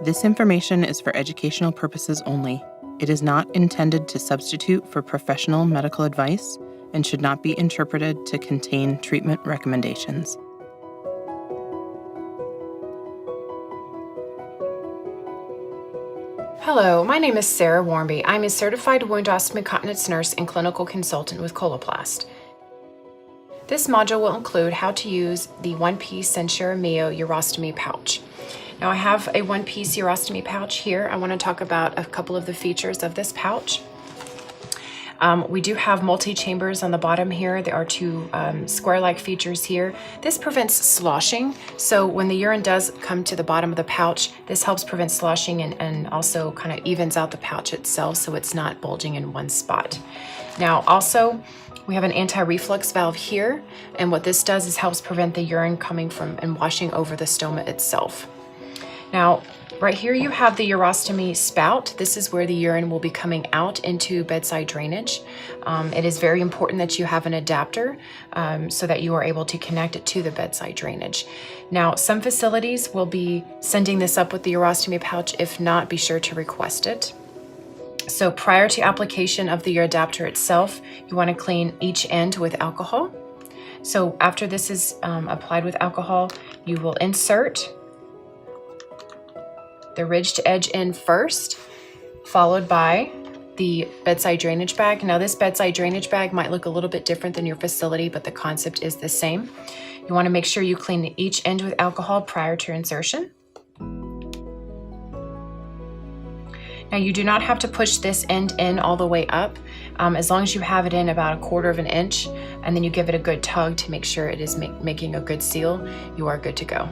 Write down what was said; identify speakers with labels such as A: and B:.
A: This information is for educational purposes only. It is not intended to substitute for professional medical advice and should not be interpreted to contain treatment recommendations.
B: Hello, my name is Sarah Warmby. I'm a certified woundostomy continence nurse and clinical consultant with Coloplast. This module will include how to use the one-piece SenSura Mio urostomy pouch. Now I have a one-piece urostomy pouch here. I want to talk about a couple of the features of this pouch. We do have multi-chambers on the bottom here. There are two square-like features here. This prevents sloshing, so when the urine does come to the bottom of the pouch, this helps prevent sloshing and also kind of evens out the pouch itself so it's not bulging in one spot. Now also, we have an anti-reflux valve here, and what this does is helps prevent the urine coming from and washing over the stoma itself. Now, right here you have the urostomy spout. This is where the urine will be coming out into bedside drainage. It is very important that you have an adapter so that you are able to connect it to the bedside drainage. Now, some facilities will be sending this up with the urostomy pouch. If not, be sure to request it. So prior to application of the adapter itself, you want to clean each end with alcohol. So after this is applied with alcohol, you will insert the ridged edge in first, followed by the bedside drainage bag. Now this bedside drainage bag might look a little bit different than your facility, but the concept is the same. You want to make sure you clean each end with alcohol prior to insertion. Now you do not have to push this end in all the way up. As long as you have it in about 1/4 of an inch, and then you give it a good tug to make sure it is making a good seal, you are good to go.